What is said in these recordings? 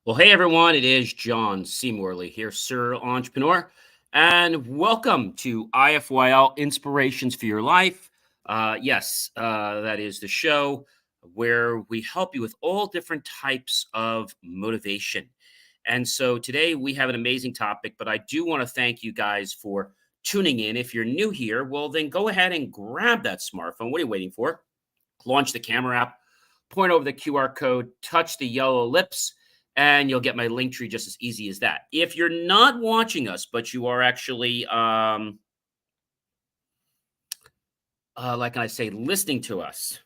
Well, hey everyone, it is John C. Morley here, Sir Entrepreneur, and welcome to IFYL Inspirations for Your Life. That is the show where we help you with all different types of motivation. And so today we have an amazing topic, but I do want to thank you guys for tuning in. If you're new here, well, then go ahead and grab that smartphone. What are you waiting for? Launch the camera app, point over the QR code, touch the yellow lips, and you'll get my link tree just as easy as that. If you're not watching us, but you are actually, like I say, listening to us,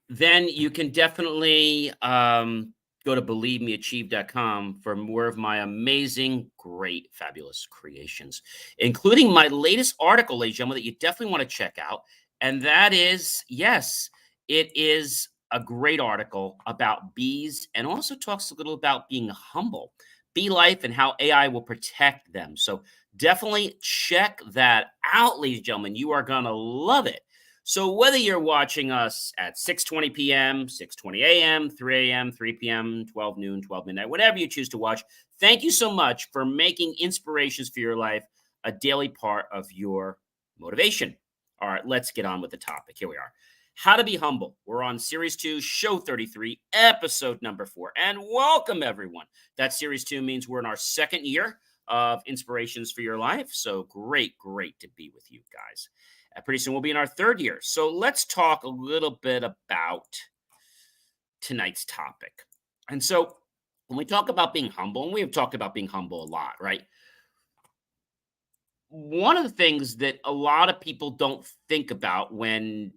then you can definitely go to believemeachieve.com for more of my amazing, great, fabulous creations, including my latest article, ladies and gentlemen, that you definitely want to check out. And that is, yes, it is a great article about bees and also talks a little about being humble, bee life, and how AI will protect them. So definitely check that out, ladies and gentlemen. You are going to love it. So whether you're watching us at 6:20 p.m., 6:20 a.m., 3 a.m., 3 p.m., 12 noon, 12 midnight, whatever you choose to watch, thank you so much for making Inspirations for Your Life a daily part of your motivation. All right, let's get on with the topic. Here we are. How to be humble. We're on series 2, show 33, episode number 4. And welcome everyone. That series 2 means we're in our second year of Inspirations for Your Life. So great to be with you guys. Pretty soon we'll be in our third year. So let's talk a little bit about tonight's topic. And so when we talk about being humble, and we have talked about being humble a lot, right? One of the things that a lot of people don't think about when,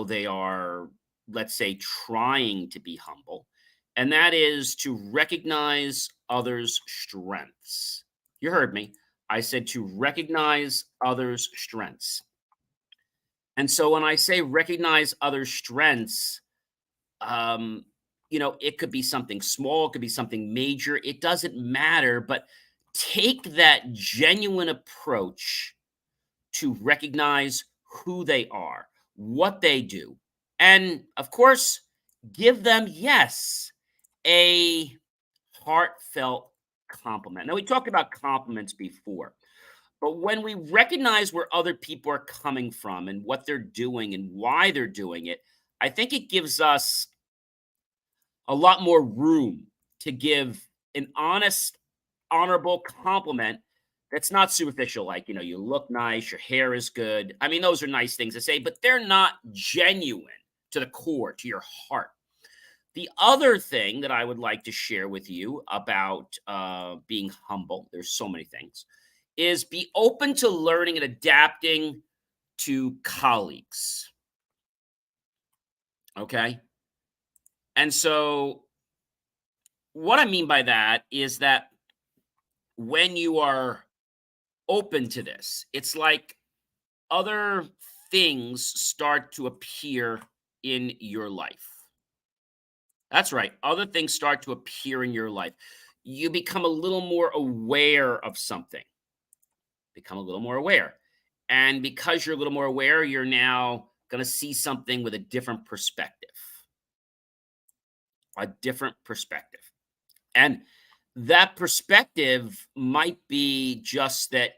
they are, let's say, trying to be humble, and that is to recognize others' strengths. You heard me. I said to recognize others' strengths. And so when I say recognize other strengths, um, it could be something small, it could be something major, it doesn't matter, but take that genuine approach to recognize who they are, what they do, and of course, give them, yes, a heartfelt compliment. Now, we talked about compliments before. But when we recognize where other people are coming from and what they're doing and why they're doing it, I think it gives us a lot more room to give an honest, honorable compliment that's not superficial. Like, you look nice, your hair is good. I mean, those are nice things to say, but they're not genuine to the core, to your heart. The other thing that I would like to share with you about being humble, there's so many things, is be open to learning and adapting to colleagues. Okay. And so, what I mean by that is that when you are open to this, it's like other things start to appear in your life. That's right. Other things start to appear in your life. You become a little more aware of something, become a little more aware. And because you're a little more aware, you're now going to see something with a different perspective, a different perspective. And that perspective might be just that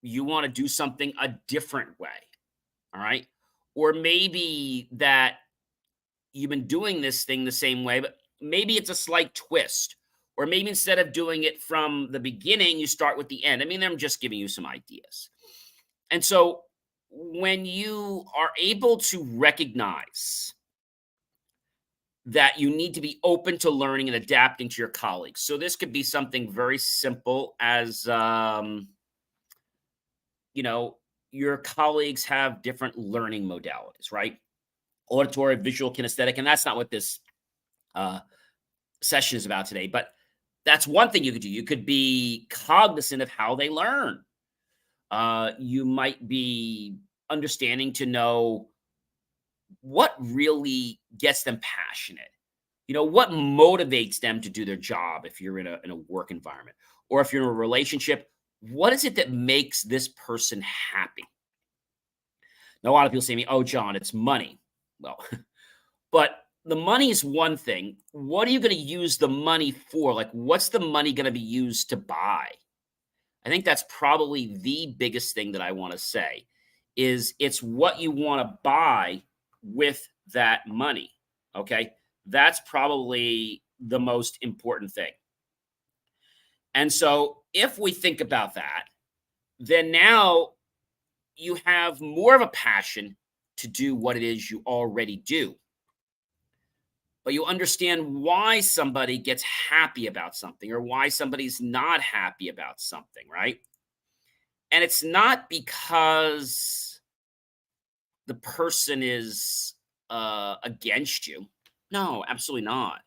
you want to do something a different way. All right. Or maybe that you've been doing this thing the same way, but maybe it's a slight twist. Or maybe instead of doing it from the beginning, you start with the end. I mean, I'm just giving you some ideas. And so when you are able to recognize that you need to be open to learning and adapting to your colleagues. So this could be something very simple as, your colleagues have different learning modalities, right? Auditory, visual, kinesthetic, and that's not what this uh, session is about today. But that's one thing you could do. You could be cognizant of how they learn. You might be understanding to know what really gets them passionate. What motivates them to do their job if you're in a work environment, or if you're in a relationship, what is it that makes this person happy? Now, a lot of people say to me, "Oh, John, it's money." Well, but the money is one thing. What are you going to use the money for? Like, what's the money going to be used to buy? I think that's probably the biggest thing that I want to say is it's what you want to buy with that money. Okay. That's probably the most important thing. And so if we think about that, then now you have more of a passion to do what it is you already do. But you understand why somebody gets happy about something or why somebody's not happy about something, right? And it's not because the person is against you. No, absolutely not.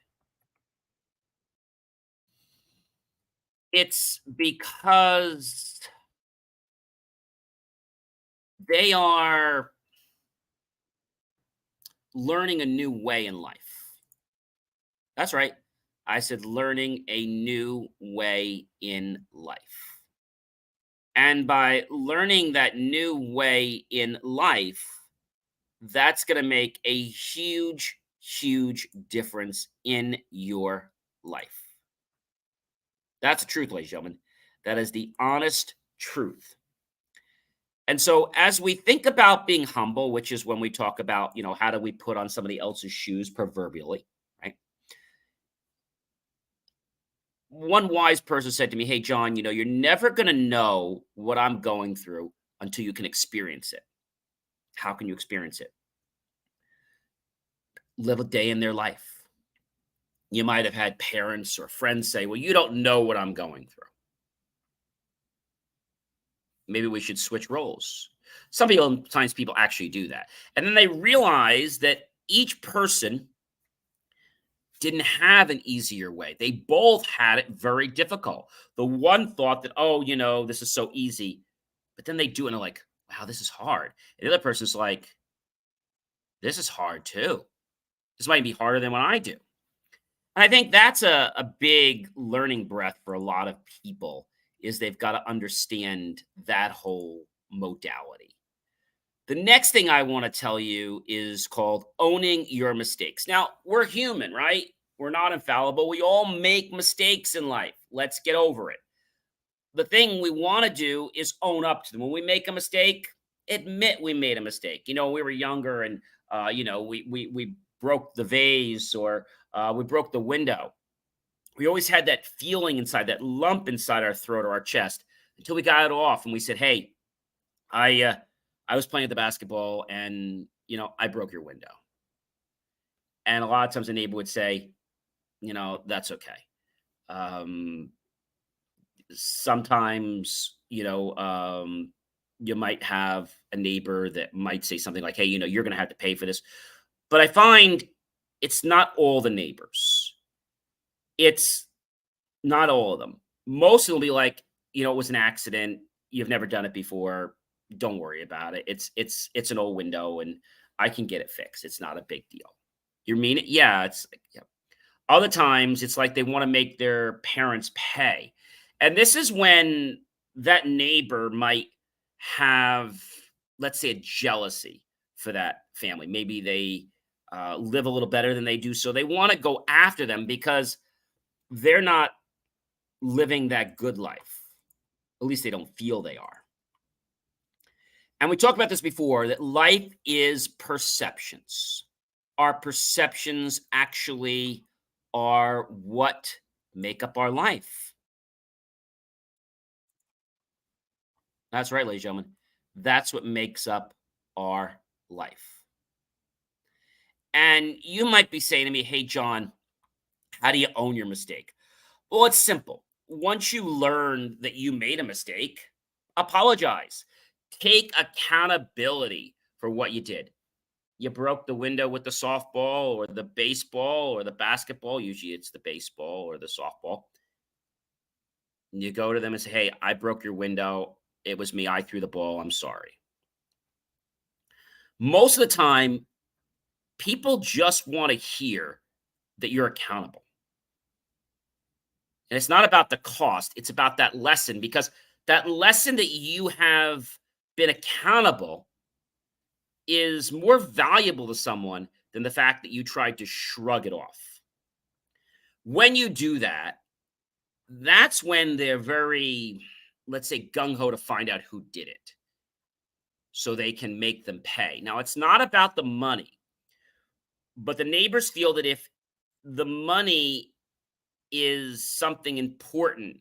It's because they are learning a new way in life. That's right. I said learning a new way in life. And by learning that new way in life, that's going to make a huge, huge difference in your life. That's the truth, ladies and gentlemen. That is the honest truth. And so, as we think about being humble, which is when we talk about, how do we put on somebody else's shoes proverbially, right? One wise person said to me, "Hey, John, you're never going to know what I'm going through until you can experience it. How can you experience it? Live a day in their life. You might have had parents or friends say, 'Well, you don't know what I'm going through. Maybe we should switch roles.'" Sometimes people actually do that. And then they realize that each person didn't have an easier way. They both had it very difficult. The one thought that, "Oh, this is so easy." But then they do it and they're like, "Wow, this is hard." And the other person's like, "This is hard too. This might be harder than what I do." And I think that's a big learning breath for a lot of people is they've got to understand that whole modality. The next thing I want to tell you is called owning your mistakes. Now, we're human, right? We're not infallible. We all make mistakes in life. Let's get over it. The thing we want to do is own up to them. When we make a mistake, admit we made a mistake. We were younger and we broke the vase or we broke the window. We always had that feeling inside, that lump inside our throat or our chest until we got it off and we said, "Hey, I was playing at the basketball and I broke your window." And a lot of times the neighbor would say, "That's okay." Um, Sometimes, you might have a neighbor that might say something like, "Hey, you're going to have to pay for this." But I find it's not all the neighbors. It's not all of them. Most of them will be like, "It was an accident. You've never done it before. Don't worry about it. It's an old window and I can get it fixed. It's not a big deal." You mean it? Yeah, it's like, yeah. Other times it's like they want to make their parents pay. And this is when that neighbor might have, let's say, a jealousy for that family. Maybe they live a little better than they do. So they want to go after them because they're not living that good life. At least they don't feel they are. And we talked about this before that life is perceptions. Our perceptions actually are what make up our life. That's right, ladies and gentlemen. That's what makes up our life. And you might be saying to me, "Hey, John, how do you own your mistake?" Well, it's simple. Once you learn that you made a mistake, apologize. Take accountability for what you did. You broke the window with the softball or the baseball or the basketball. Usually it's the baseball or the softball. And you go to them and say, "Hey, I broke your window. It was me. I threw the ball. I'm sorry." Most of the time, people just want to hear that you're accountable. And it's not about the cost, it's about that lesson because that lesson that you have been accountable is more valuable to someone than the fact that you tried to shrug it off. When you do that, that's when they're very, let's say, gung ho to find out who did it so they can make them pay. Now, it's not about the money, but the neighbors feel that if the money is something important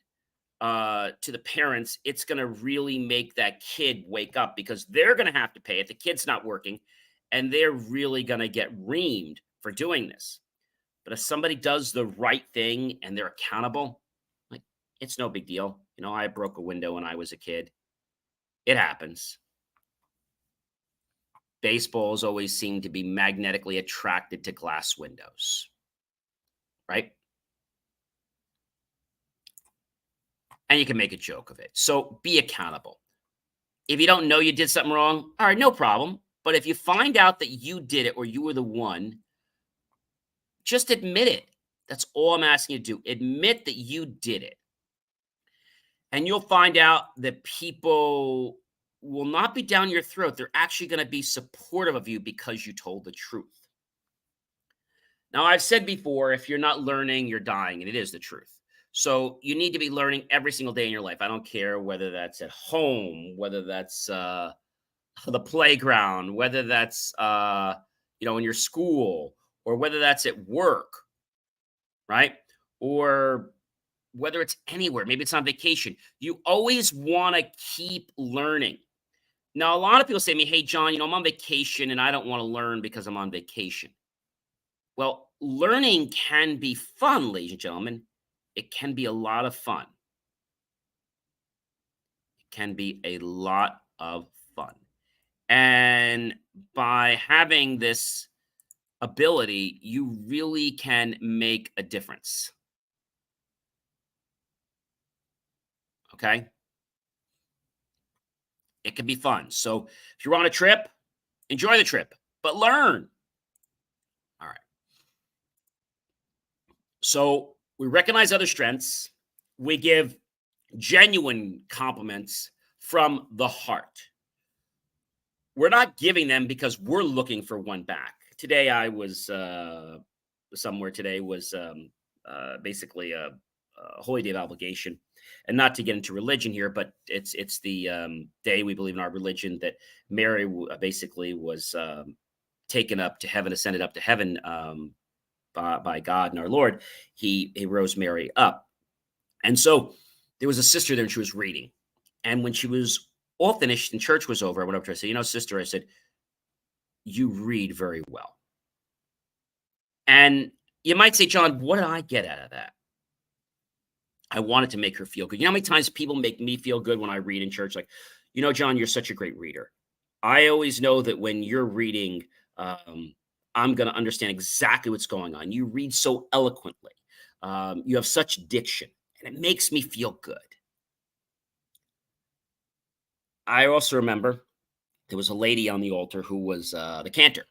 to the parents, it's going to really make that kid wake up because they're going to have to pay it. The kid's not working, and they're really going to get reamed for doing this. But if somebody does the right thing and they're accountable, like it's no big deal. I broke a window when I was a kid. It happens. Baseballs always seem to be magnetically attracted to glass windows, right? And you can make a joke of it. So be accountable. If you don't know you did something wrong, all right, no problem. But if you find out that you did it or you were the one, just admit it. That's all I'm asking you to do. Admit that you did it. And you'll find out that people will not be down your throat. They're actually going to be supportive of you because you told the truth. Now, I've said before, if you're not learning, you're dying, and it is the truth. So you need to be learning every single day in your life. I don't care whether that's at home, whether that's the playground, whether that's in your school, or whether that's at work, right? Or whether it's anywhere, maybe it's on vacation. You always want to keep learning. Now, a lot of people say to me, "Hey, John, I'm on vacation and I don't want to learn because I'm on vacation." Well, learning can be fun, ladies and gentlemen. It can be a lot of fun. It can be a lot of fun. And by having this ability, you really can make a difference. Okay? It can be fun. So if you're on a trip, enjoy the trip, but learn. All right. So we recognize other strengths. We give genuine compliments from the heart. We're not giving them because we're looking for one back. Today, I was somewhere. Today was basically a holy day of obligation, and not to get into religion here, but it's the day we believe in our religion that Mary basically was taken up to heaven, ascended up to heaven by God and our Lord. He rose Mary up, and so there was a sister there, and she was reading, and when she was all finished and church was over, I went up to her. I said, sister, I said, you read very well. And you might say, John, what did I get out of that? I wanted to make her feel good. You know how many times people make me feel good when I read in church? Like, John, you're such a great reader. I always know that when you're reading, I'm going to understand exactly what's going on. You read so eloquently. You have such diction, and it makes me feel good. I also remember there was a lady on the altar who was the cantor.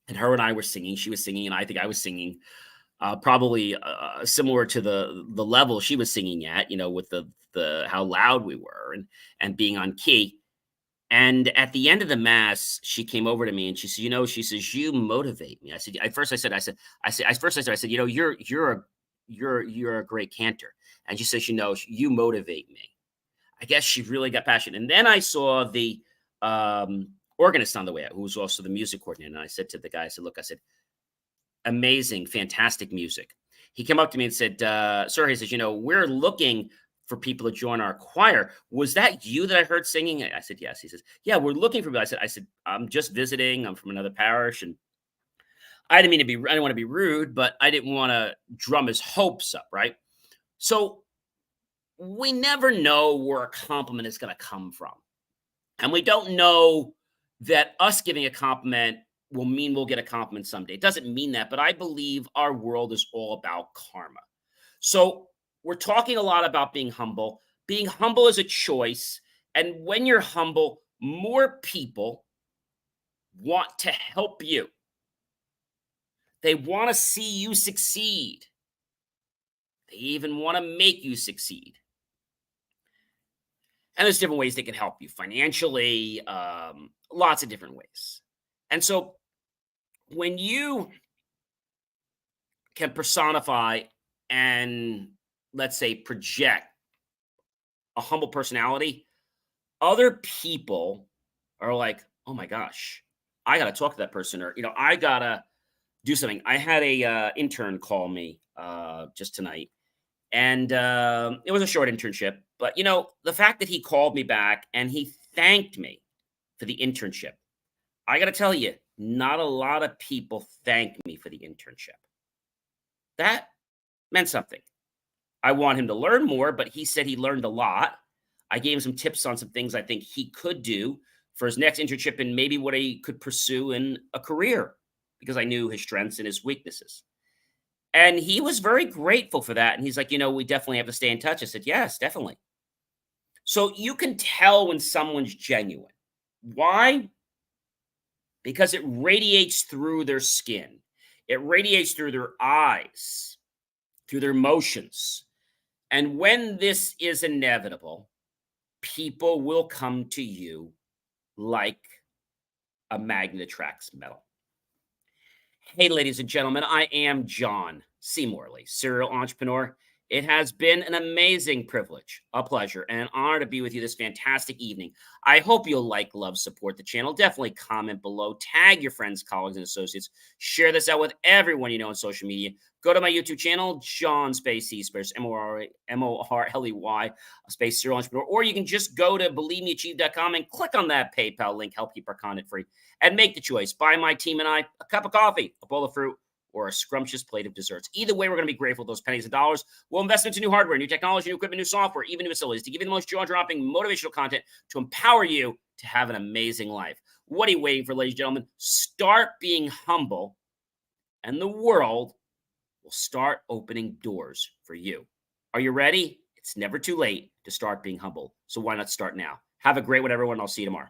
And her and I were singing. She was singing, and I think I was singing probably similar to the level she was singing at, with the how loud we were and being on key. And at the end of the mass, she came over to me and she said, she says, you motivate me. I said, at first I said, you're a great cantor. And she says, you motivate me. I guess she really got passionate. And then I saw the organist on the way out, who was also the music coordinator. And I said to the guy, look, amazing, fantastic music. He came up to me and said, sir, he says, we're looking for people to join our choir. Was that you that I heard singing? I said, yes. He says, yeah, we're looking for people. I said, I'm just visiting. I'm from another parish. And I didn't want to be rude, but I didn't want to drum his hopes up. Right. So we never know where a compliment is going to come from. And we don't know that us giving a compliment will mean we'll get a compliment someday. It doesn't mean that, but I believe our world is all about karma. So we're talking a lot about being humble. Being humble is a choice. And when you're humble, more people want to help you. They want to see you succeed. They even want to make you succeed. And there's different ways they can help you financially, lots of different ways. And so when you can personify and, let's say, project a humble personality, other people are like, "Oh my gosh, I gotta talk to that person," or, "I gotta do something." I had a, intern call me, just tonight, and, it was a short internship, but, the fact that he called me back and he thanked me for the internship, I gotta tell you, not a lot of people thank me for the internship. That meant something. I want him to learn more, but he said he learned a lot. I gave him some tips on some things I think he could do for his next internship and maybe what he could pursue in a career because I knew his strengths and his weaknesses. And he was very grateful for that. And he's like, we definitely have to stay in touch. I said, yes, definitely. So you can tell when someone's genuine. Why? Because it radiates through their skin, it radiates through their eyes, through their emotions. And when this is inevitable, people will come to you like a magnet attracts metal. Hey, ladies and gentlemen, I am John C. Morley, serial entrepreneur. It has been an amazing privilege, a pleasure, and an honor to be with you this fantastic evening. I hope you'll like, love, support the channel. Definitely comment below, tag your friends, colleagues, and associates. Share this out with everyone you know on social media. Go to my YouTube channel, John Space C Space Morley Space Serial Entrepreneur, or you can just go to believemeachieve.com and click on that PayPal link. Help keep our content free and make the choice. Buy my team and I a cup of coffee, a bowl of fruit, or a scrumptious plate of desserts. Either way, we're going to be grateful for those pennies and dollars. We'll invest into new hardware, new technology, new equipment, new software, even new facilities to give you the most jaw-dropping motivational content to empower you to have an amazing life. What are you waiting for, ladies and gentlemen? Start being humble, and the world will start opening doors for you. Are you ready? It's never too late to start being humble. So why not start now? Have a great one, everyone. I'll see you tomorrow.